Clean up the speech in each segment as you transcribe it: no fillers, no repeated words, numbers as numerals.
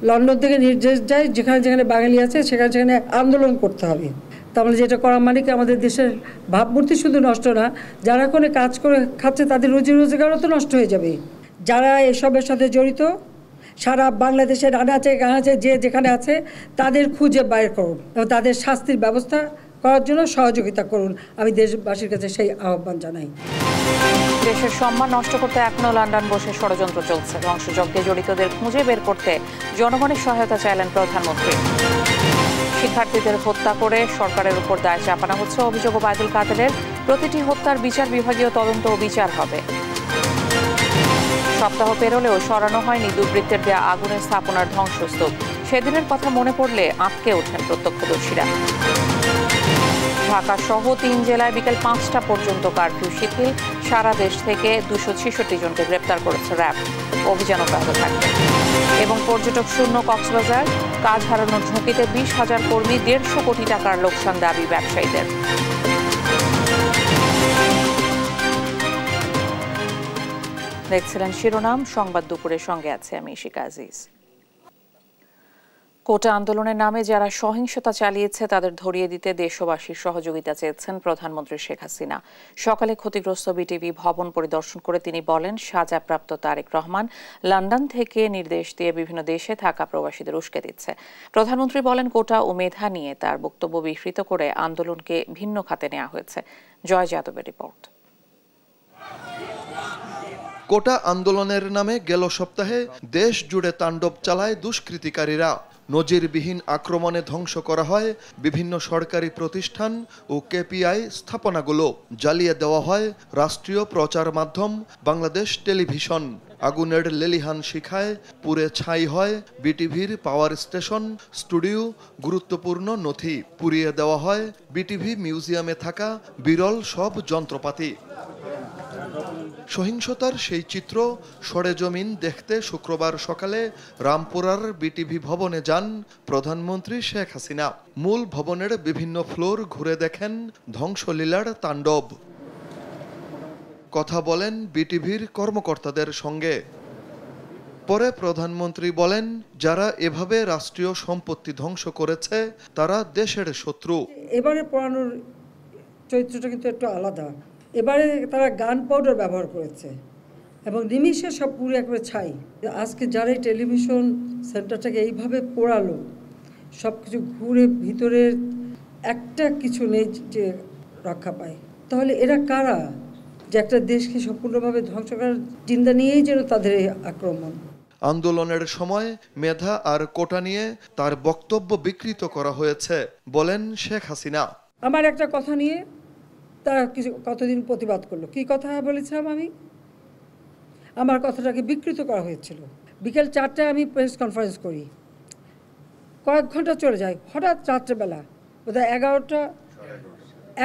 London থেকে নির্দেশ যায় যেখানে যেখানে বাঙালি আছে সেখানে সেখানে আন্দোলন করতে হবে। তাহলে যেটা করা মানে কি আমাদের দেশের ভাবমূর্তি শুধু নষ্ট না, যারা কোনো কাজ করে খাচ্ছে তাদের রুজি রোজগারও তো নষ্ট হয়ে যাবে। যারা এসবের সাথে জড়িত সারা বাংলাদেশের আনাচে গানাচে যে যেখানে আছে তাদের খুঁজে বাইর করুন এবং তাদের শাস্তির ব্যবস্থা করার জন্য সহযোগিতা করুন। আমি দেশবাসীর কাছে সেই আহ্বান জানাই। দেশের সম্মান নষ্ট করতে এখনো লন্ডন বসে ষড়যন্ত্র চলছে। ধ্বংসযজ্ঞে জড়িতদের খুঁজে বের করতে জনগণের সহায়তা চাইলেন প্রধানমন্ত্রী। শিক্ষার্থীদের হত্যা করে সরকারের উপর দায় চাপানো হচ্ছে অভিযোগ ওবায়দুল কাদেরের। প্রতিটি হত্যার বিচার বিভাগীয় তদন্ত ও বিচার হবে। সপ্তাহ পেরোলেও সরানো হয়নি দুর্বৃত্তের দেয়া আগুনের স্থাপনার ধ্বংসস্তূপ। সেদিনের কথা মনে পড়লে আঁতকে ওঠেন প্রত্যক্ষদর্শীরা। ঢাকা সহ ৩ জেলায় বিকেল ৫টা পর্যন্ত কারফিউ শিথিল। সারা দেশ থেকে ২৬৬ জনকে গ্রেপ্তার করেছে র্যাব। অভিযান অব্যাহত থাকবে। এবং পর্যটক শূন্য কক্সবাজার, কাজ হারানোর ঝুঁকিতে ২০,০০০ কর্মী, ১৫০ কোটি টাকার লোকসান দাবি ব্যবসায়ীদের। দেখছিলেন শিরোনাম সংবাদ দুপুরের, সঙ্গে আছে আমি ইশিকা আজিজ। কোটা আন্দোলনের নামে যারা সহিংসতা চালিয়েছে তাদের ধরিয়ে দিতে দেশবাসীর সহযোগিতা চেয়েছেন প্রধানমন্ত্রী শেখ হাসিনা। সকালে ক্ষতিগ্রস্ত বিটিভি ভবন পরিদর্শন করে তিনি বলেন, সাজাপ্রাপ্ত তারেক রহমান লন্ডন থেকে নির্দেশ দিয়ে বিভিন্ন দেশে থাকা প্রবাসীদের উস্কে দিচ্ছে। প্রধানমন্ত্রী বলেন, কোটা ও মেধা নিয়ে তার বক্তব্য বিকৃত করে আন্দোলনকে ভিন্ন খাতে নেওয়া হয়েছে। জয় যাদবের রিপোর্ট। কোটা আন্দোলনের নামে গেল সপ্তাহে দেশ জুড়ে তাণ্ডব চালায় দুষ্কৃতিকারীরা। নজিরবিহীন আক্রমণে ধ্বংস করা হয় বিভিন্ন সরকারি প্রতিষ্ঠান ও কেপিআই স্থাপনাগুলো। জ্বালিয়ে দেওয়া হয় রাষ্ট্রীয় প্রচার মাধ্যম বাংলাদেশ টেলিভিশন। আগুনের লেলিহান শিখায় পুড়ে ছাই হয় বিটিভির পাওয়ার স্টেশন, স্টুডিও, গুরুত্বপূর্ণ নথি। পুড়িয়ে দেওয়া হয় বিটিভি মিউজিয়ামে থাকা বিরল সব যন্ত্রপাতি। সহিংসতার সেই চিত্র সরেজমিন দেখতে শুক্রবার সকালে রামপুরার বিটিভি ভবনে যান প্রধানমন্ত্রী শেখ হাসিনা। মূল ভবনের বিভিন্ন ফ্লোর ঘুরে দেখেন ধ্বংসলীলার তাণ্ডব। কথা বলেন বিটিভির কর্মকর্তাদের সঙ্গে। পরে প্রধানমন্ত্রী বলেন, যারা এভাবে রাষ্ট্রীয় সম্পত্তি ধ্বংস করেছে তারা দেশের শত্রু। এবারে পড়ানোর চরিত্রটা কিন্তু একটু আলাদা। এবারে তারা গান পাউডার ব্যবহার করেছে এবং নিমিষে সব পুরো একবারে ছাই। আজকে যারা এই টেলিভিশন সেন্টারটাকে এইভাবে পোড়ালো, সব কিছু ঘুরে ভিতরে একটা কিছু নেই যে রক্ষা পায়, তাহলে এরা কারা যে একটা দেশকে সম্পূর্ণভাবে ধ্বংস করার চিন্তা নিয়েই যেন তাদের এই আক্রমণ। আন্দোলনের সময় মেধা আর কোটা নিয়ে তার বক্তব্য বিকৃত করা হয়েছে বলেন শেখ হাসিনা। আমার একটা কথা নিয়ে তারা কিছু কতদিন প্রতিবাদ করলো। কি কথা বলেছিলাম আমি? আমার কথাটাকে বিকৃত করা হয়েছিল। বিকেল 4টায় আমি প্রেস কনফারেন্স করি, কয়েক ঘন্টা চলে যায়। হঠাৎ রাত্রেবেলা বোধহয় 11টা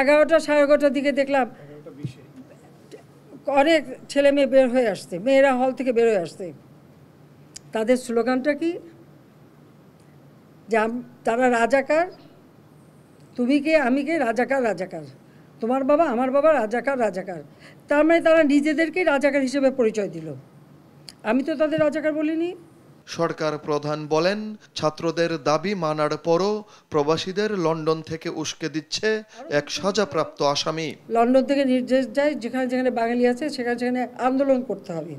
11:30টার দিকে দেখলাম অনেক ছেলে মেয়ে বের হয়ে আসছে, মেয়েরা হল থেকে বের হয়ে আসছে। তাদের স্লোগানটা কি? যে তারা রাজাকার, তুমি কে আমি কে, রাজাকার রাজাকার, তোমার বাবা আমার বাবা, রাজাকার রাজাকার। তার মানে তারা নিজেদেরকেই রাজাকার হিসেবে পরিচয় দিল। আমি তো তাদের রাজাকার বলিনি। সরকার প্রধান বলেন, ছাত্রদের দাবি মানার পরও প্রবাসীদের লন্ডন থেকে উস্কে দিচ্ছে এক সাজাপ্রাপ্ত আসামি। লন্ডন থেকে নির্দেশ যায় যেখানে যেখানে বাঙালি আছে সেখানে সেখানে আন্দোলন করতে হবে।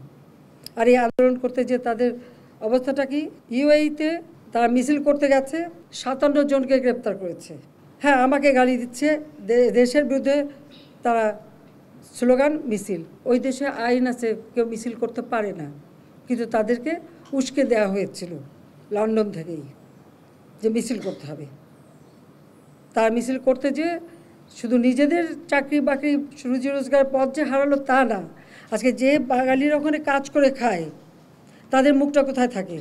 আর এই আন্দোলন করতে যে তাদের অবস্থাটা কি? ইউএইতে তারা মিছিল করতে গেছে, 57 জনকে গ্রেপ্তার করেছে। হ্যাঁ, আমাকে গালি দিচ্ছে, দেশের বিরুদ্ধে তারা স্লোগান মিছিল। ওই দেশে আইন আছে, কেউ মিছিল করতে পারে না, কিন্তু তাদেরকে উস্কে দেওয়া হয়েছিল লন্ডন থেকেই যে মিছিল করতে হবে। তারা মিছিল করতে যে শুধু নিজেদের চাকরি বাকরি রুজি রোজগার পথ যে হারালো তা না, আজকে যে বাঙালির ওখানে কাজ করে খায় তাদের মুখটা কোথায় থাকে?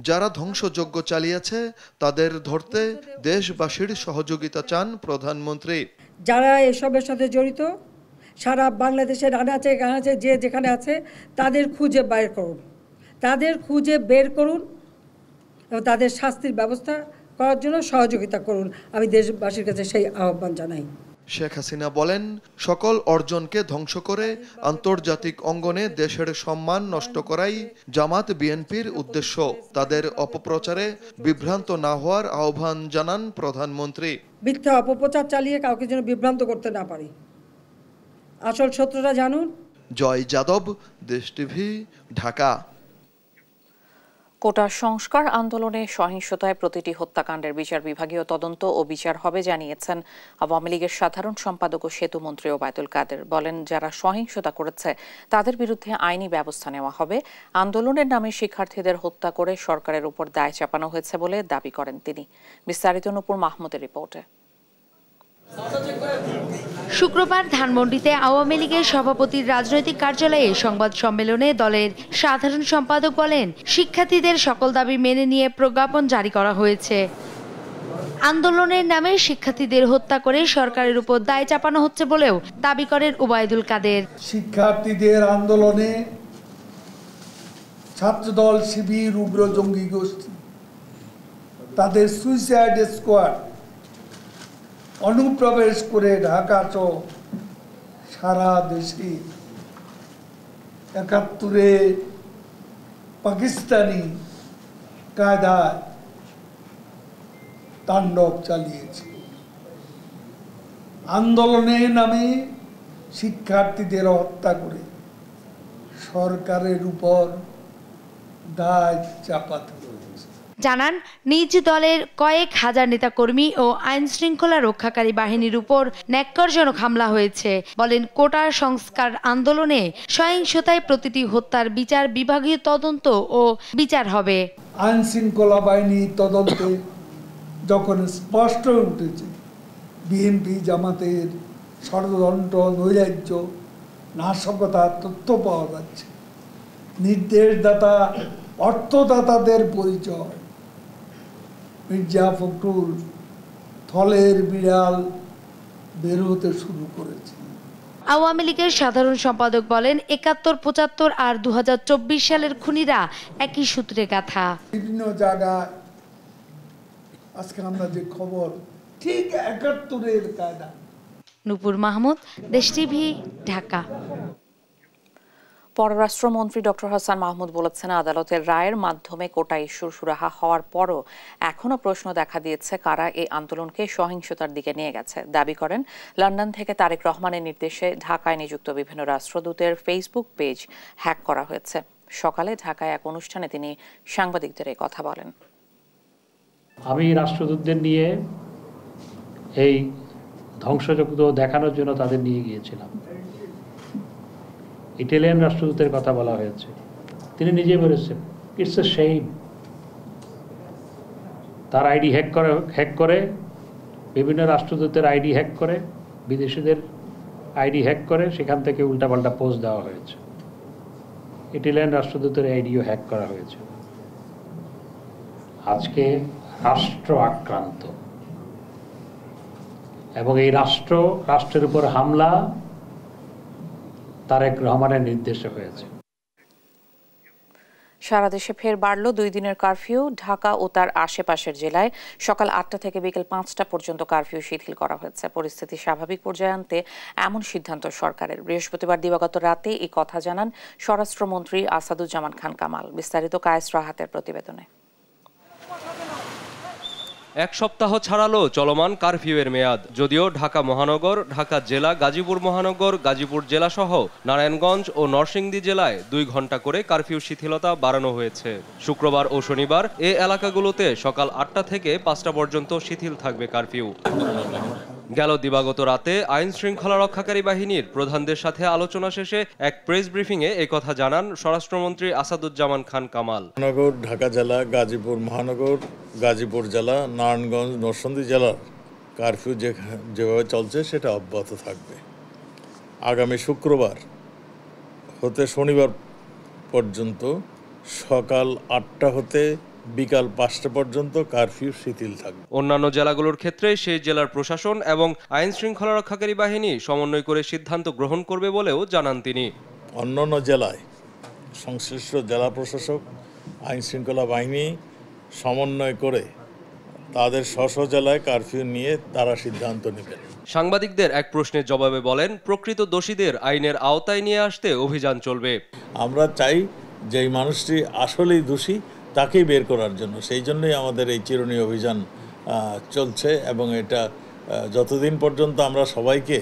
যারা ধ্বংসযজ্ঞ চালিয়েছে তাদের ধরতে দেশবাসীর সহযোগিতা চান প্রধানমন্ত্রী। যারা এসবের সাথে জড়িত সারা বাংলাদেশের আনাচে গানাচে যে যেখানে আছে তাদের খুঁজে বের করুন, তাদের খুঁজে বের করুন এবং তাদের শাস্তির ব্যবস্থা করার জন্য সহযোগিতা করুন। আমি দেশবাসীর কাছে সেই আহ্বান জানাই। শেখ হাসিনা বলেন, সকল অর্জনকে ধ্বংস করে আন্তর্জাতিক অঙ্গনে দেশের সম্মান নষ্ট করাই জামাত বিএনপির উদ্দেশ্য। তাদের অপপ্রচারে বিভ্রান্ত না হওয়ার আহ্বান জানান প্রধানমন্ত্রী। মিথ্যা অপপ্রচার চালিয়ে কাউকে যেন বিভ্রান্ত করতে না পারি। আসল সত্যটা জানুন। জয় যাদব, দেশ টিভি, ঢাকা। কোটা সংস্কার আন্দোলনে সহিংসতায় প্রতিটি হত্যাকাণ্ডের বিচার বিভাগীয় তদন্ত ও বিচার হবে জানিয়েছেন আওয়ামী লীগের সাধারণ সম্পাদক ও সেতুমন্ত্রী ওবায়দুল কাদের। বলেন, যারা সহিংসতা করেছে তাদের বিরুদ্ধে আইনি ব্যবস্থা নেওয়া হবে। আন্দোলনের নামে শিক্ষার্থীদের হত্যা করে সরকারের উপর দায় চাপানো হয়েছে বলে দাবি করেন তিনি। বিস্তারিত নূপুর মাহমুদের রিপোর্টে। শুক্রবার ধানমন্ডিতে আওয়ামী লীগের সভাপতির রাজনৈতিক কার্যালয়ে সংবাদ সম্মেলনে দলের সাধারণ সম্পাদক বলেন, শিক্ষার্থীদের সকল দাবি মেনে নিয়ে প্রজ্ঞাপন জারি করা হয়েছে। আন্দোলনের নামে শিক্ষার্থীদের হত্যা করে সরকারের উপর দায় চাপানো হচ্ছে বলেও দাবি করেন ওবায়দুল কাদের। শিক্ষার্থীদের আন্দোলনে ছাত্রদল, শিবির, উগ্র জঙ্গি গোষ্ঠী, তাদের সুইসাইড স্কোয়াড অনুপ্রবেশ করে ঢাকা সহ সারা দেশে ৭১-এ পাকিস্তানি কায়দায় তাণ্ডব চালিয়েছে। আন্দোলনের নামে শিক্ষার্থীদের হত্যা করে সরকারের উপর দায় চাপাতে হয়েছে। জানান, নিজ দলের কয়েক হাজার নেতাকর্মী ও আইন শৃঙ্খলা রক্ষাকারী বাহিনীর উপর ন্যাক্কারজনক হামলা হয়েছে। বলেন, কোটা সংস্কার আন্দোলনে সহিংসতায় প্রতিটি হত্যার বিচার বিভাগীয় তদন্ত ও বিচার হবে। আইন শৃঙ্খলা বাহিনী তদন্তে যখন স্পষ্ট হয়ে উঠেছে বিএনপি জামাতের ষড়যন্ত্র, নৈরাজ্য, নাশকতার তথ্য পাওয়া যাচ্ছে, নির্দেশদাতা, অর্থদাতাদের পরিচয়, মির্জা ফখরুল থলের বিড়াল বের হতে শুরু করেছে। আওয়ামী লীগের সাধারণ সম্পাদক বলেন, ৭১, ৭৫ আর ২০২৪ সালের খুনিরা একই সূত্রে গাঁথা। বিভিন্ন জায়গায় আজকে আমরা যে খবর, ঠিক ৭১-এর কায়দা। নূপুর মাহমুদ, দেশ টিভি, ঢাকা। পররাষ্ট্রমন্ত্রী ডক্টর হাসান মাহমুদ বলেছেন, আদালতের রায়ের মাধ্যমে কোটা ইস্যুর সুরাহা হওয়ার পরও এখনো প্রশ্ন দেখা দিয়েছে কারা এই আন্দোলনকে সহিংসতার দিকে নিয়ে গেছে। দাবি করেন, লন্ডন থেকে তারেক রহমানের নির্দেশে ঢাকায় নিযুক্ত বিভিন্ন রাষ্ট্রদূতের ফেসবুক পেজ হ্যাক করা হয়েছে। সকালে ঢাকায় এক অনুষ্ঠানে তিনি সাংবাদিকদের এই কথা বলেন। আমি রাষ্ট্রদূতদের নিয়ে এই ধ্বংসযজ্ঞ দেখানোর জন্য তাদের নিয়ে গিয়েছিলাম। ইটালিয়ান রাষ্ট্রদূতের কথা বলা হয়েছে, তিনি নিজে বলেছেন ইটস এ শেম। তার আইডি হ্যাক করে বিভিন্ন রাষ্ট্রদূতের আইডি হ্যাক করে, বিদেশিদের আইডি হ্যাক করে, সেখান থেকে উল্টাপাল্টা পোস্ট দেওয়া হয়েছে। ইটালিয়ান রাষ্ট্রদূতের আইডিও হ্যাক করা হয়েছে। আজকে রাষ্ট্র আক্রান্ত এবং এই রাষ্ট্রের উপর হামলা তারেক রহমানের নির্দেশে হয়েছে। সারা দেশে ফের বাড়ল 2 দিনের কারফিউ। ঢাকা ও তার আশেপাশের জেলায় সকাল 8টা থেকে বিকেল 5টা পর্যন্ত কারফিউ শিথিল করা হয়েছে। পরিস্থিতি স্বাভাবিক পর্যায়ে আনতে এমন সিদ্ধান্ত সরকারের। বৃহস্পতিবার দিবাগত রাতে এই কথা জানান স্বরাষ্ট্রমন্ত্রী আসাদুজ্জামান খান কামাল। বিস্তারিত কায়েস রাহাতের প্রতিবেদনে। এক সপ্তাহ ছাড়ালো চলমান কারফিউয়ের মেয়াদ। যদিও ঢাকা মহানগর, ঢাকা জেলা, গাজীপুর মহানগর, গাজীপুর জেলা সহ নারায়ণগঞ্জ ও নরসিংদী জেলায় 2 ঘণ্টা করে কারফিউ শিথিলতা বাড়ানো হয়েছে। শুক্রবার ও শনিবার এ এলাকাগুলোতে সকাল 8টা থেকে 5টা পর্যন্ত শিথিল থাকবে কারফিউ। গেল দিবাগত রাতে আইন শৃঙ্খলা রক্ষাকারী বাহিনীর প্রধানদের সাথে আলোচনা শেষে এক প্রেস ব্রিফিংয়ে একথা জানান স্বরাষ্ট্রমন্ত্রী আসাদুজ্জামান খান কামাল। মহানগর, ঢাকা জেলা, গাজীপুর মহানগর, গাজীপুর জেলা, নারায়ণগঞ্জ, নরসিংদী জেলার কারফিউ যেভাবে চলছে সেটা অব্যাহত থাকবে। আগামী শুক্রবার হতে শনিবার পর্যন্ত সকাল 8টা হতে বিকাল 5টা পর্যন্ত কারফিউ শিথিল থাকবে। অন্যান্য জেলাগুলোর ক্ষেত্রে সেই জেলার প্রশাসন এবং আইন শৃঙ্খলা রক্ষাকারী বাহিনী সমন্বয় করে সিদ্ধান্ত গ্রহণ করবে বলেও জানান তিনি। অন্যান্য জেলায় সংশ্লিষ্ট জেলা প্রশাসক, আইন শৃঙ্খলা বাহিনী সমন্বয় করে তাদের স্ব জেলায় কারফিউ নিয়ে তারা সিদ্ধান্ত নেবেন। সাংবাদিকদের এক প্রশ্নের জবাবে বলেন, প্রকৃত দোষীদের আইনের আওতায় নিয়ে আসতে অভিযান চলবে। আমরা চাই যে এই মানুষটি আসলেই দোষী তাকেই বের করার জন্য, সেই জন্যই আমাদের এই চিরুনি অভিযান চলছে এবং এটা যতদিন পর্যন্ত আমরা সবাইকে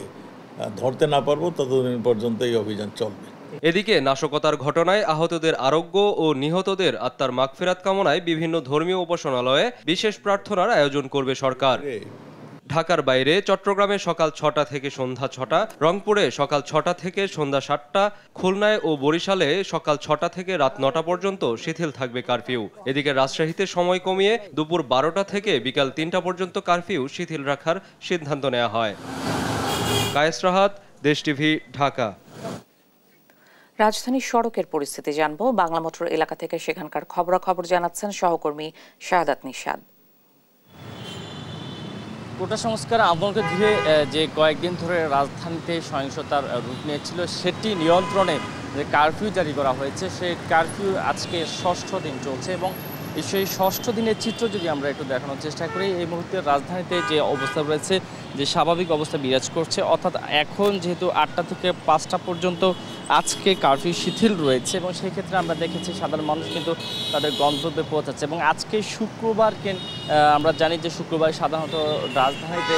ধরতে না পারবো ততদিন পর্যন্ত এই অভিযান চলবে। এদিকে নাশকতার ঘটনায় আহতদের আরোগ্য ও নিহতদের আত্মার মাগফিরাত কামনায় বিভিন্ন ধর্মীয় উপাসনালয়ে বিশেষ প্রার্থনার আয়োজন করবে সরকার। ঢাকার বাইরে চট্টগ্রামে সকাল ৬টা থেকে সন্ধ্যা ৬টা, রংপুরে সকাল ৬টা থেকে সন্ধ্যা ৭টা, খুলনায় ও বরিশালে সকাল ৬টা থেকে রাত ৯টা পর্যন্ত শিথিল থাকবে কারফিউ। এদিকে রাজশাহীতে সময় কমিয়ে দুপুর ১২টা থেকে বিকাল ৩টা পর্যন্ত কারফিউ শিথিল রাখার সিদ্ধান্ত নেওয়া হয়। কায়েস রাহাত, দেশ টিভি, ঢাকা। রাজধানীর সড়কের পরিস্থিতি জানবো বাংলা মোটর এলাকা থেকে, সেখানকার খবরাখবর জানাচ্ছেন সহকর্মী শাহাদাত নিশাদ। কোটা সংস্কার আন্দোলনকে ঘিরে যে কয়েকদিন ধরে রাজধানীতে সহিংসতার রূপ নিয়েছিল সেটি নিয়ন্ত্রণে যে কারফিউ জারি করা হয়েছে, সেই কারফিউ আজকে ৬ষ্ঠ দিন চলছে এবং সেই ৬ষ্ঠ দিনের চিত্র যদি আমরা একটু দেখানোর চেষ্টা করি, এই মুহূর্তে রাজধানীতে যে অবস্থা রয়েছে, যে স্বাভাবিক অবস্থা বিরাজ করছে, অর্থাৎ এখন যেহেতু ৮টা থেকে ৫টা পর্যন্ত আজকে কারফিউ শিথিল রয়েছে এবং সেই ক্ষেত্রে আমরা দেখেছি সাধারণ মানুষ কিন্তু তাদের গন্তব্যে পৌঁছাচ্ছে এবং আজকে শুক্রবার আমরা জানি যে শুক্রবার সাধারণত রাজধানীতে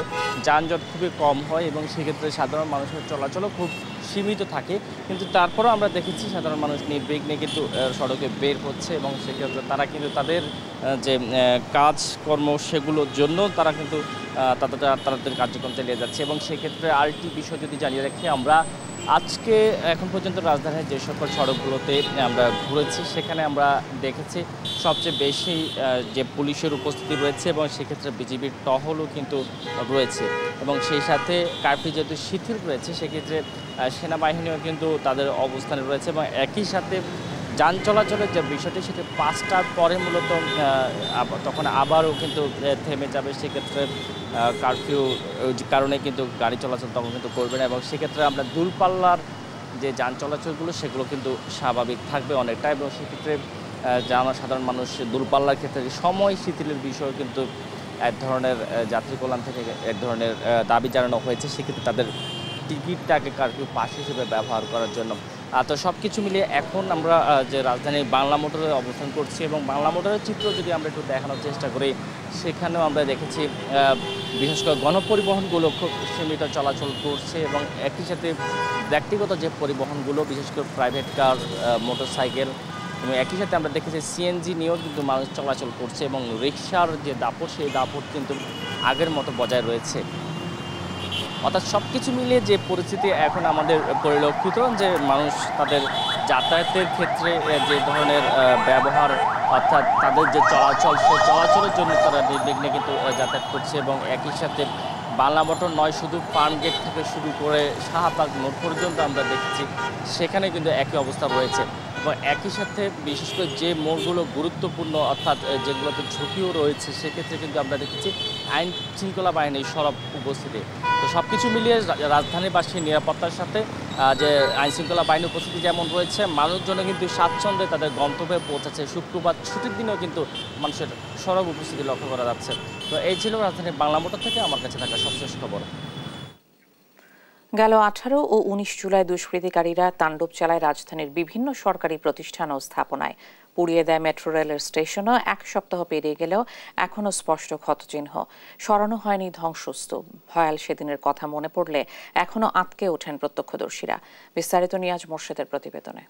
যানজট খুবই কম হয় এবং সেক্ষেত্রে সাধারণ মানুষের চলাচলও খুব সীমিত থাকে, কিন্তু তারপরেও আমরা দেখেছি সাধারণ মানুষ নির্বিঘ্নে কিন্তু সড়কে বের হচ্ছে এবং সেক্ষেত্রে তারা কিন্তু তাদের যে কাজকর্ম সেগুলোর জন্য তারা কিন্তু তাদের কার্যক্রম চালিয়ে যাচ্ছে এবং সেক্ষেত্রে আরেকটি বিষয় যদি জানিয়ে রাখি, আমরা আজকে এখন পর্যন্ত রাজধানীর যে সকল সড়কগুলোতে আমরা ঘুরেছি সেখানে আমরা দেখেছি সবচেয়ে বেশি যে পুলিশের উপস্থিতি রয়েছে এবং সেক্ষেত্রে বিজিবির টহলও কিন্তু রয়েছে এবং সেই সাথে কারফিউ যেহেতু শিথিল রয়েছে সেক্ষেত্রে সেনাবাহিনীও কিন্তু তাদের অবস্থানে রয়েছে এবং একই সাথে যান চলাচলের যে বিষয়টি সেটি ৫টার পরে মূলত তখন আবারও কিন্তু থেমে যাবে, সেক্ষেত্রে কারফিউ কারণে কিন্তু গাড়ি চলাচল তখন কিন্তু করবে না এবং সেক্ষেত্রে আমরা দূরপাল্লার যে যান চলাচলগুলো সেগুলো কিন্তু স্বাভাবিক থাকবে অনেকটা এবং সেক্ষেত্রে সাধারণ মানুষ দূরপাল্লার ক্ষেত্রে সময় শিথিলের বিষয় কিন্তু এক ধরনের যাত্রী কল্যাণ থেকে এক ধরনের দাবি জানানো হয়েছে, সেক্ষেত্রে তাদের টিকিটটাকে কারফিউ পাস হিসেবে ব্যবহার করার জন্য। তো সব কিছু মিলিয়ে এখন আমরা যে রাজধানীর বাংলা মোটরে অবস্থান করছি এবং বাংলা মোটরের চিত্র যদি আমরা একটু দেখানোর চেষ্টা করি, সেখানেও আমরা দেখেছি বিশেষ করে গণপরিবহনগুলো খুব সীমিত চলাচল করছে এবং একই সাথে ব্যক্তিগত যে পরিবহনগুলো বিশেষ করে প্রাইভেট কার, মোটরসাইকেল এবং একই সাথে আমরা দেখেছি সিএনজি নিয়েও কিন্তু মানুষ চলাচল করছে এবং রিক্সার যে দাপট সেই দাপট কিন্তু আগের মতো বজায় রয়েছে। অর্থাৎ সব কিছু মিলিয়ে যে পরিস্থিতি এখন আমাদের পরিলক্ষিত যে মানুষ তাদের যাতায়াতের ক্ষেত্রে যে ধরনের ব্যবহার অর্থাৎ তাদের যে চলাচল সেই চলাচলের জন্য তারা নির্বিঘ্নে কিন্তু যাতায়াত করছে এবং একই সাথে বাংলা মোটর নয় শুধু ফার্মগেট থেকে শুরু করে শাহবাগ মোড় পর্যন্ত আমরা দেখেছি সেখানে কিন্তু একই অবস্থা রয়েছে এবং একই সাথে বিশেষ করে যে মোড়গুলো গুরুত্বপূর্ণ অর্থাৎ যেগুলোতে ঝুঁকিও রয়েছে সেক্ষেত্রে কিন্তু আমরা দেখেছি আইন শৃঙ্খলা বাহিনীর সরব উপস্থিতি। তো সব কিছু মিলিয়ে রাজধানীবাসীর নিরাপত্তার সাথে যে আইন শৃঙ্খলা বাহিনীর উপস্থিতি যেমন রয়েছে, মানুষজনে কিন্তু স্বাচ্ছন্দ্যে তাদের গন্তব্যে পৌঁছাচ্ছে। শুক্রবার ছুটির দিনেও কিন্তু মানুষের সরব উপস্থিতি লক্ষ্য করা যাচ্ছে। তো এই ছিল রাজধানীর বাংলা মোটর থেকে আমার কাছে থাকা সবশেষ খবর। গেল 18 ও 19 জুলাই দুষ্কৃতিকারীরা তাণ্ডব চালায় রাজধানীর বিভিন্ন সরকারি প্রতিষ্ঠান ও স্থাপনায়, পুড়িয়ে দেয় মেট্রো রেলের স্টেশনও। এক সপ্তাহ পেরিয়ে গেলেও এখনও স্পষ্ট ক্ষতচিহ্ন, সরানো হয়নি ধ্বংসস্তূপ। ভয়াল সেদিনের কথা মনে পড়লে এখনও আঁতকে ওঠেন প্রত্যক্ষদর্শীরা। বিস্তারিত নিয়াজ মোর্শেদের প্রতিবেদনে।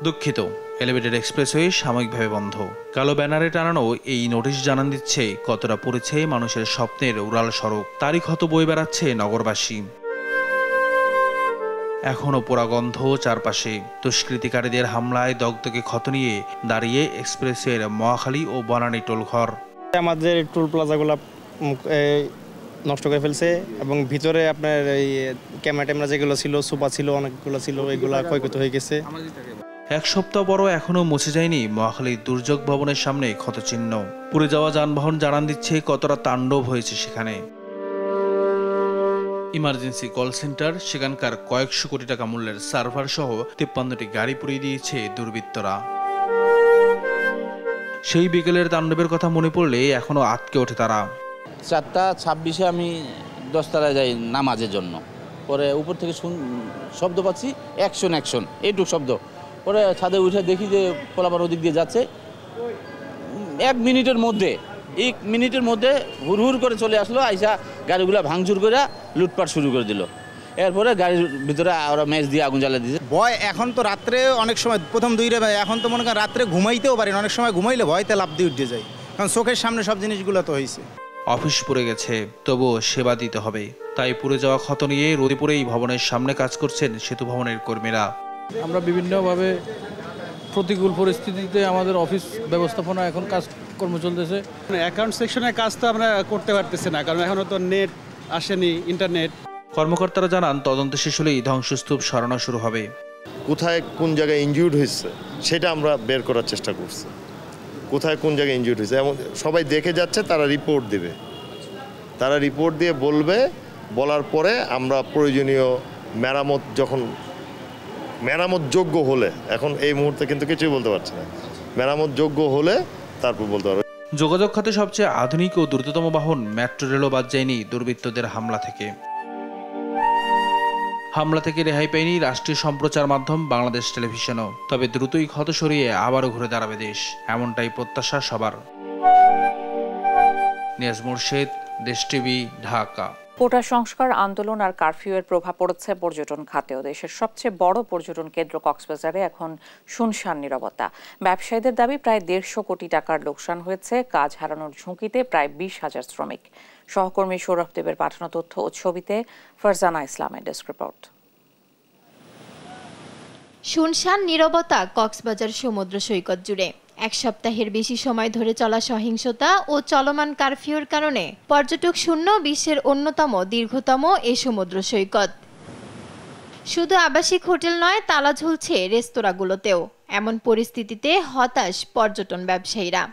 দুঃখিত, এলিভেটেড এক্সপ্রেসওয়ে সাময়িকভাবে বন্ধ। কালো ব্যানারে টানানো এই নোটিশ জানান দিচ্ছে কতটা পড়েছে মানুষের স্বপ্নের উড়াল সড়ক। তারই ক্ষত বয়ে বেড়াচ্ছে নগরবাসী। এখনও পোড়া গন্ধ চারপাশে। দুষ্কৃতিকারীদের হামলায় দগ্ধকে ক্ষত নিয়ে দাঁড়িয়ে এক্সপ্রেসওয়ের মহাখালী ও বনানী টোলঘর। আমাদের টোল প্লাজাগুলো নষ্ট করে ফেলছে এবং ভিতরে আপনার এই ক্যামেরা যেগুলো ছিল, সোফা ছিল, অনেকগুলো ছিল, এগুলো ক্ষয়ক্ষতি হয়ে গেছে। এক সপ্তাহ পরও এখনও মুছে যায়নি মহাখালীর দুর্যোগ ভবনের সামনে ক্ষতচিহ্ন। পুড়ে যাওয়া যানবাহন জানান দিচ্ছে কতটা তাণ্ডব হয়েছে সেখানে। ইমার্জেন্সি কল সেন্টার, সেখানকার কয়েকশো কোটি টাকা মূল্যের সার্ভার সহ 53টি গাড়ি পুড়িয়ে দিয়েছে দুর্বৃত্তরা। সেই বিকেলের তাণ্ডবের কথা মনে পড়লে এখনো আটকে ওঠে তারা। 4:26 আমি 10তলায় যাই নামাজের জন্য, পরে উপর থেকে শব্দ পাচ্ছি অ্যাকশন অ্যাকশন, এইটুক শব্দ। পরে ছাদে উঠে দেখি যে পোলাপার ওদিক দিয়ে যাচ্ছে। 1 মিনিটের মধ্যে হুড় করে চলে আসলো, আইসা গাড়িগুলো ভাঙচুর করে লুটপাট শুরু করে দিল। এরপরে গাড়ির ভিতরে ওরা ম্যাচ দিয়ে আগুন জ্বালিয়ে দিয়েছে। ভয় এখন তো রাত্রে অনেক সময় প্রথম 2টা এখন তো মনে করেন রাত্রে ঘুমাইতেও পারি না, অনেক সময় ঘুমাইলে ভয়তে লাফ দিয়ে উঠে যায়, কারণ চোখের সামনে সব জিনিসগুলো তো হয়েছে। অফিস পুড়ে গেছে, তবুও সেবা দিতে হবে, তাই পুড়ে যাওয়া ক্ষত নিয়ে রোদে এই ভবনের সামনে কাজ করছেন সেতু ভবনের কর্মীরা। আমরা বিভিন্নভাবে প্রতিকূল পরিস্থিতিতে আমাদের অফিস ব্যবস্থাপনা এখন কাজকর্ম চলতেছে। অ্যাকাউন্ট সেকশনের কাজ তো আমরা করতে পারতেছি না, কারণ এখনও তো নেট আসেনি, ইন্টারনেট। কর্মকর্তারা জানান তদন্ত শেষ হলেই ধ্বংসস্তূপ সরানো শুরু হবে। কোথায় কোন জায়গায় ইনজিউর্ড হয়েছে সেটা আমরা বের করার চেষ্টা করছি। কোথায় কোন জায়গায় ইনজিউর্ড হয়েছে এমন সবাই দেখে যাচ্ছে, তারা রিপোর্ট দেবে, তারা রিপোর্ট দিয়ে বলবে, বলার পরে আমরা প্রয়োজনীয় মেরামত, যখন মেরামত যোগ্য হলে, এখন এই মুহূর্তে কিন্তু কিছুই বলতে পারছি না, মেরামত যোগ্য হলে তারপর বলতে পারবে। যোগাযোগ খাতে সবচেয়ে আধুনিক ও দ্রুততম বাহন মেট্রো রেলও বাদ যায়নি দুর্বৃত্তদের হামলা থেকে। হামলা থেকে রেহাই পায়নি রাষ্ট্রীয় সম্প্রচার মাধ্যম বাংলাদেশ টেলিভিশনও। তবে দ্রুতই ক্ষত সরিয়ে আবারও ঘুরে দাঁড়াবে দেশ, এমনটাই প্রত্যাশা সবার। নিয়াজ মুর্শেদ, দেশ টিভি, ঢাকা। কোটা সংস্কার আন্দোলন আর কারফিউয়ের প্রভাব পড়েছে পর্যটন খাতেও। দেশের সবচেয়ে বড় পর্যটন কেন্দ্র কক্সবাজারে এখন শুনশান নীরবতা। ব্যবসায়ীদের দাবি প্রায় 150 কোটি টাকার লোকসান হয়েছে, কাজ হারানোর ঝুঁকিতে প্রায় 20,000 শ্রমিক। সহকর্মী সৌরভ দেবের পাঠানো তথ্য ও ছবিতে ফারজানা ইসলামের ডেস্ক রিপোর্ট। শুনশান নীরবতা কক্সবাজার সমুদ্র সৈকত জুড়ে। 1 সপ্তাহের বেশি সময় ধরে চলা সহিংসতা ও চলমান কারফিউর কারণে পর্যটক শূন্য বিশ্বের অন্যতম দীর্ঘতম এ সমুদ্র সৈকত। শুধু আবাসিক হোটেল নয়, তালা ঝুলছে রেস্তোরাঁগুলোতেও। এমন পরিস্থিতিতে হতাশ পর্যটন ব্যবসায়ীরা।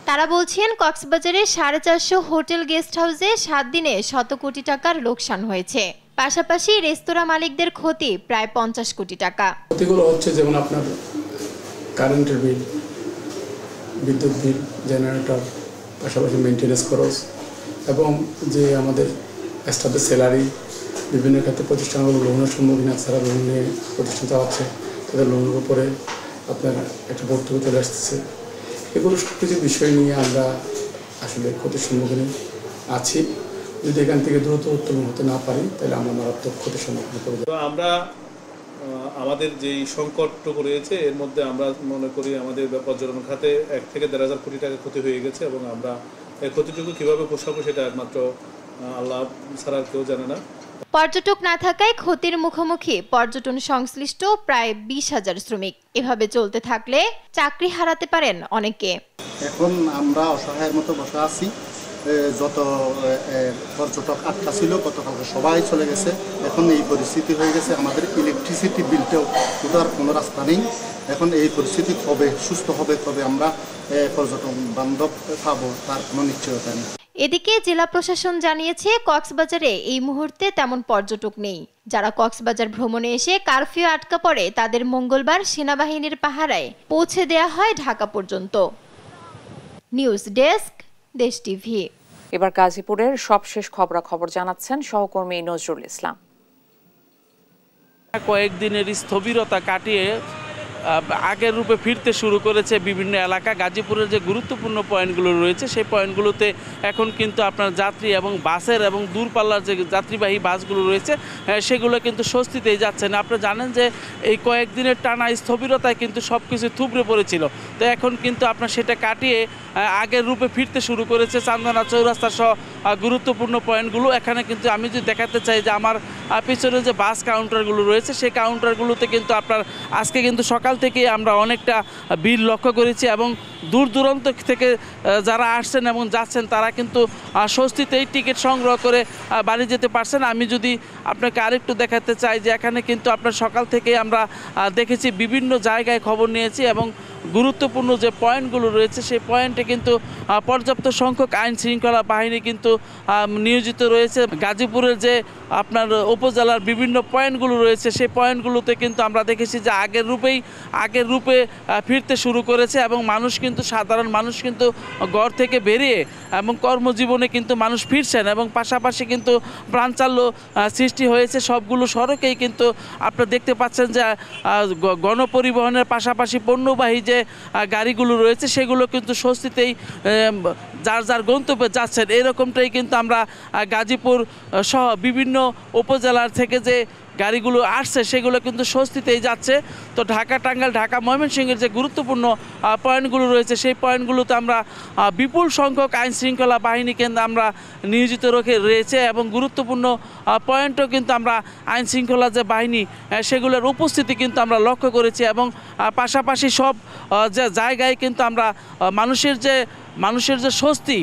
তারা বলছেন কক্সবাজারে 450 হোটেল গেস্ট হাউসে 7 দিনে 100 কোটি টাকার লোকসান হয়েছে। পাশাপাশি রেস্তোরাঁ মালিকদের ক্ষতি প্রায় 50 কোটি টাকা। ক্ষতিগুলো হচ্ছে যেমন আপনার কারেন্টের বিল, বিদ্যুৎ বিল, জেনারেটর, পাশাপাশি মেনটেন্যান্স খরচ এবং যে আমাদের স্টাফের স্যালারি, বিভিন্ন ক্ষেত্রে প্রতিষ্ঠানগুলো লোনের সম্মুখীন আছে, তারা লোন নিয়ে প্রতিষ্ঠান চালাচ্ছে, তাদের লোনের উপরে আপনার একটা ভর্তুকি চলে আসতেছে। এগুলো সব কিছু বিষয় নিয়ে আমরা আসলে ক্ষতির সম্মুখীন আছি। যদি এখান থেকে দ্রুত উত্তোলন হতে না পারি তাহলে আমরা মারাত্মক ক্ষতির সম্মুখীন করব। আমরা আমাদের যেই সংকটটুকু রয়েছে এর মধ্যে আমরা মনে করি আমাদের পর্যটন খাতে 1 থেকে 1.5 কোটি টাকা ক্ষতি হয়ে গেছে, এবং আমরা এই ক্ষতিটুকু কীভাবে পোষাবো সেটা একমাত্র আল্লাহ ছাড়া কেউ জানে না। পর্যটক না থাকায় ক্ষতির মুখোমুখি পর্যটন সংশ্লিষ্ট প্রায় 20,000 শ্রমিক। এভাবে চলতে থাকলে চাকরি হারাতে পারেন অনেকে। এখন আমরা অসহায়ের মতো বসে আছি। যত পর্যটক আটকা ছিল গতকালকে সবাই চলে গেছে। এখন এই পরিস্থিতি হয়ে গেছে, আমাদের ইলেকট্রিসিটি বিলটাও ওঠার কোনো রাস্তা নেই। এখন এই পরিস্থিতি কবে সুস্থ হবে, কবে আমরা পর্যটন বান্ধব পাবো তার কোনো নিশ্চয়তা নেই। এদিকে জেলা প্রশাসন জানিয়েছে কক্সবাজারে এই মুহূর্তে তেমন পর্যটক নেই। যারা কক্সবাজার ভ্রমণে এসে কারফিউ আটকা পড়ে তাদের মঙ্গলবার সেনাবাহিনীর পাহারায় পৌঁছে দেয়া হয় ঢাকা পর্যন্ত। নিউজ ডেস্ক, দেশ টিভি। এবার গাজীপুরের সবশেষ খবরাখবর জানাচ্ছেন সহকর্মী নজরুল ইসলাম। কয়েকদিনের স্থবিরতা কাটিয়ে আগের রূপে ফিরতে শুরু করেছে বিভিন্ন এলাকা। গাজীপুরের যে গুরুত্বপূর্ণ পয়েন্টগুলো রয়েছে সেই পয়েন্টগুলোতে এখন কিন্তু আপনার যাত্রী এবং বাসের এবং দূরপাল্লার যে যাত্রীবাহী বাসগুলো রয়েছে সেগুলো কিন্তু স্বস্তিতেই যাচ্ছে না। আপনারা জানেন যে এই কয়েকদিনের টানা স্থবিরতায় কিন্তু সব কিছু থুবড়ে পড়েছিল, তো এখন কিন্তু আপনার সেটা কাটিয়ে আগের রূপে ফিরতে শুরু করেছে চান্দনা চৌরাস্তা সহ গুরুত্বপূর্ণ পয়েন্টগুলো। এখানে কিন্তু আমি যদি দেখাতে চাই যে আমার পিছনে যে বাস কাউন্টারগুলো রয়েছে সেই কাউন্টারগুলোতে কিন্তু আপনার আজকে কিন্তু সকাল থেকে আমরা অনেকটা ভিড় লক্ষ্য করেছি, এবং দূর দূরান্ত থেকে যারা আসছেন এবং যাচ্ছেন তারা কিন্তু স্বস্তিতেই টিকিট সংগ্রহ করে বাড়ি যেতে পারছেন। আমি যদি আপনাকে আরেকটু দেখাতে চাই যে এখানে কিন্তু আপনার সকাল থেকে আমরা দেখেছি বিভিন্ন জায়গায় খবর নিয়েছি এবং গুরুত্বপূর্ণ যে পয়েন্টগুলো রয়েছে সেই পয়েন্টে কিন্তু পর্যাপ্ত সংখ্যক আইন শৃঙ্খলা বাহিনী কিন্তু নিয়োজিত রয়েছে। গাজীপুরের যে আপনার উপজেলার বিভিন্ন পয়েন্টগুলো রয়েছে সেই পয়েন্টগুলোতে কিন্তু আমরা দেখেছি যে আগের রূপে ফিরতে শুরু করেছে এবং মানুষ কিন্তু সাধারণ মানুষ কিন্তু ঘর থেকে বেরিয়ে এবং কর্মজীবনে কিন্তু মানুষ ফিরছেন এবং পাশাপাশি কিন্তু প্রাণচাল্য সৃষ্টি হয়েছে। সবগুলো সড়কেই কিন্তু আপনারা দেখতে পাচ্ছেন যে গণপরিবহনের পাশাপাশি পণ্যবাহী যে গাড়িগুলো রয়েছে সেগুলো কিন্তু স্বস্তিতেই যার গন্তব্যে যাচ্ছেন। এরকমটাই কিন্তু আমরা গাজীপুর সহ বিভিন্ন উপজেলার থেকে যে গাড়িগুলো আসছে সেগুলো কিন্তু স্বস্তিতেই যাচ্ছে। তো ঢাকা, টাঙ্গাইল, ঢাকা, ময়মনসিংহের যে গুরুত্বপূর্ণ পয়েন্টগুলো রয়েছে সেই পয়েন্টগুলোতে আমরা বিপুল সংখ্যক আইন শৃঙ্খলা বাহিনী কিন্তু আমরা নিয়োজিত রয়েছে এবং গুরুত্বপূর্ণ পয়েন্টও কিন্তু আমরা আইন শৃঙ্খলা যে বাহিনী সেগুলোর উপস্থিতি কিন্তু আমরা লক্ষ্য করেছি এবং পাশাপাশি সব যে জায়গায় কিন্তু আমরা মানুষের যে স্বস্তি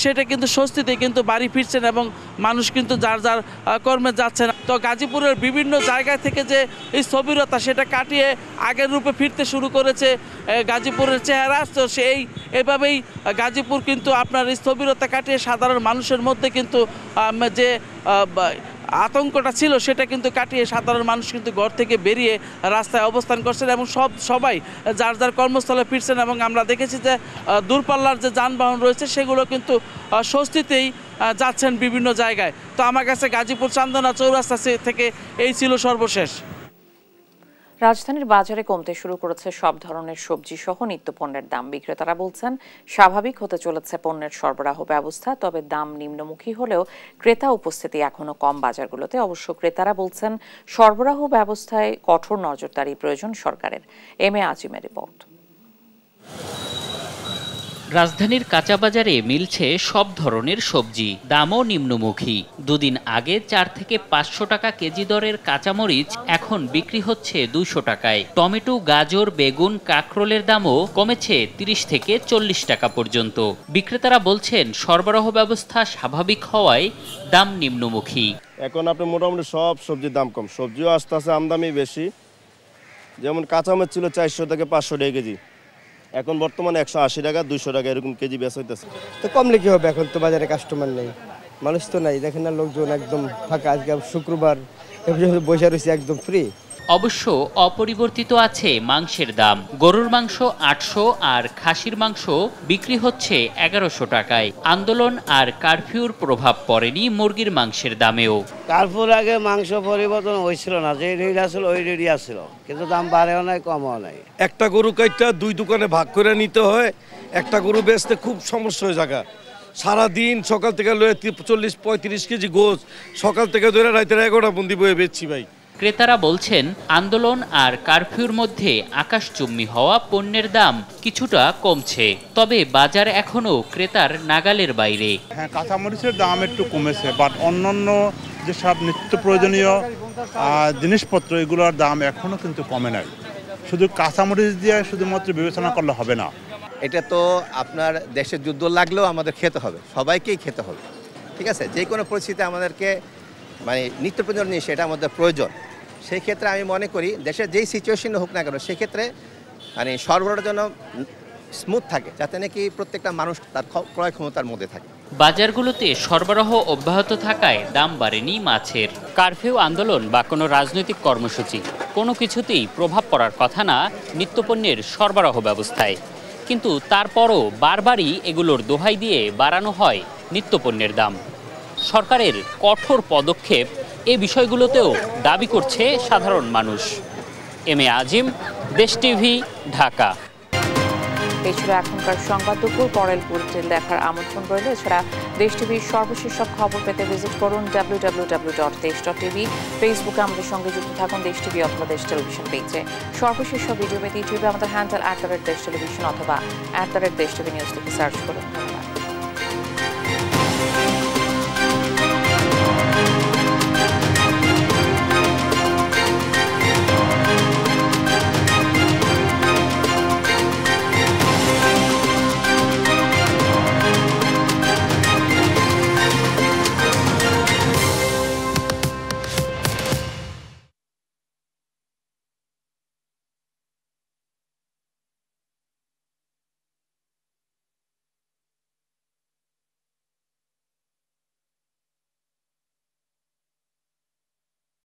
সেটা কিন্তু স্বস্তিতে কিন্তু বাড়ি ফিরছেন এবং মানুষ কিন্তু যার কর্মে যাচ্ছেন। তো গাজীপুরের বিভিন্ন জায়গা থেকে যে এই স্থবিরতা সেটা কাটিয়ে আগের রূপে ফিরতে শুরু করেছে গাজীপুরের চেহারা। তো এভাবেই গাজীপুর কিন্তু আপনার স্থবিরতা কাটিয়ে সাধারণ মানুষের মধ্যে কিন্তু যে আতঙ্কটা ছিল সেটা কিন্তু কাটিয়ে সাধারণ মানুষ কিন্তু ঘর থেকে বেরিয়ে রাস্তায় অবস্থান করছেন এবং সবাই যার কর্মস্থলে ফিরছেন এবং আমরা দেখেছি যে দূরপাল্লার যে যানবাহন রয়েছে সেগুলো কিন্তু স্বস্তিতেই যাচ্ছেন বিভিন্ন জায়গায়। তো আমার কাছে গাজীপুর চান্দনা চৌরাস্তা থেকে এই ছিল সর্বশেষ। রাজধানীর বাজারে কমতে শুরু করেছে সব ধরনের সবজি সহ নিত্যপণ্যের দাম। বিক্রেতারা বলছেন স্বাভাবিক হতে চলেছে পণ্যের সরবরাহ ব্যবস্থা, তবে দাম নিম্নমুখী হলেও ক্রেতা উপস্থিতি এখনো কম বাজারগুলোতে। অবশ্য ক্রেতারা বলছেন সরবরাহ ব্যবস্থায় কঠোর নজরদারি প্রয়োজন সরকারের। এম.এ. আজিমের রিপোর্ট। রাজধানীর কাঁচা বাজারে মিলছে সব ধরনের সবজি, দামও নিম্নমুখী। দুদিন আগে 4 থেকে 500 টাকা কেজি দরের কাঁচামরিচ এখন বিক্রি হচ্ছে 200 টাকায়। টমেটো, গাজর, বেগুন, কাঁকরোলের দামও কমেছে 30 থেকে 40 টাকা পর্যন্ত। বিক্রেতারা বলছেন সরবরাহ ব্যবস্থা স্বাভাবিক হওয়ায় দাম নিম্নমুখী। এখন আপনি মোটামুটি সব সবজির দাম কম, সবজিও আস্তে আস্তে আমদানি বেশি। যেমন কাঁচামরিচ ছিল 400 থেকে 500 টাকা কেজি, এখন বর্তমানে 180 টাকা 200 টাকা এরকম কেজি বেচা হইতেছে। তো কমলে কি হবে, এখন তো বাজারে কাস্টমার নেই, মানুষ তো নাই, দেখেন না লোকজন একদম ফাঁকা। আজকে শুক্রবার বসে রয়েছে একদম ফ্রি। অবশ্য অপরিবর্তিত আছে মাংসের দাম। গরুর মাংস 800 আর খাসির মাংস বিক্রি হচ্ছে 1100 টাকায়। আন্দোলন আর কারফিউর প্রভাব পড়েনি মুরগির মাংসের দামেও। কারফিউর আগে মাংস পরিবর্তন হয়েছিল না, যে রেট আসলে ওই রেটই আসছিল, কিন্তু দাম বাড়েও নাই কমও নাই। একটা গরু কাইটা 2 দোকানে ভাগ করে নিতে হয়, একটা গরু বেচতে খুব সমস্যা হয়ে জায়গা। সারাদিন সকাল থেকে লয়ে 40-35 কেজি গোছ সকাল থেকে ধরে রাতের 11টা বন্দি বয়ে বেচছি ভাই। ক্রেতারা বলছেন আন্দোলন আর কারফিউর মধ্যে আকাশচুম্বী হওয়া পণ্যের দাম কিছুটা কমছে, তবে বাজার এখনো ক্রেতার নাগালের বাইরে। হ্যাঁ, কাঁচামরিচের দাম একটু কমেছে, বাট অন্যান্য যেসব নিত্য প্রয়োজনীয় জিনিসপত্র এগুলোর দাম এখনো কিন্তু কমে নাই। শুধু কাঁচামরিচ দিয়ে শুধুমাত্র বিবেচনা করলে হবে না। এটা তো আপনার দেশে যুদ্ধ লাগলেও আমাদের খেতে হবে, সবাইকেই খেতে হবে, ঠিক আছে। যে কোনো পরিস্থিতিতে আমাদেরকে নিত্য প্রয়োজনীয় জিনিস সেটা আমাদের প্রয়োজন। সেই ক্ষেত্রে আমি মনে করি দেশের যেই সিচুয়েশন হোক না কেন সেক্ষেত্রে সরবরাহের জন্য স্মুথ থাকে, যাতে নাকি প্রত্যেকটা মানুষ তার ক্রয় ক্ষমতার মধ্যে থাকে। বাজারগুলোতে সরবরাহ অব্যাহত থাকায় দাম বাড়েনি মাছের। কারফিউ আন্দোলন বা কোনো রাজনৈতিক কর্মসূচি কোনো কিছুতেই প্রভাব পড়ার কথা না নিত্যপণ্যের সরবরাহ ব্যবস্থায়, কিন্তু তারপরও বারবারই এগুলোর দোহাই দিয়ে বাড়ানো হয় নিত্যপণ্যের দাম। সরকারের কঠোর পদক্ষেপ এ বিষয়গুলোতেও দাবি করছে সাধারণ মানুষ। এম.এ. আজিম, দেশ টিভি, ঢাকা। এই ছিল এখনকার সংবাদ দুপুর। পরের বুলেটিন দেখার আমন্ত্রণ রইল। এছাড়া দেশ টিভির সর্বশেষ সব খবর পেতে ভিজিট করুন www.desh.tv। ফেসবুকে আমাদের সঙ্গে যুক্ত থাকুন দেশ টিভি অথবা দেশ টেলিভিশন পেজে। সর্বশেষ সব ভিডিও পেতে ইউটিউবে আমাদের হ্যান্ডেল @দেশ টেলিভিশন অথবা @দেশ টিভি নিউজ লিখে সার্চ করুন। ধন্যবাদ।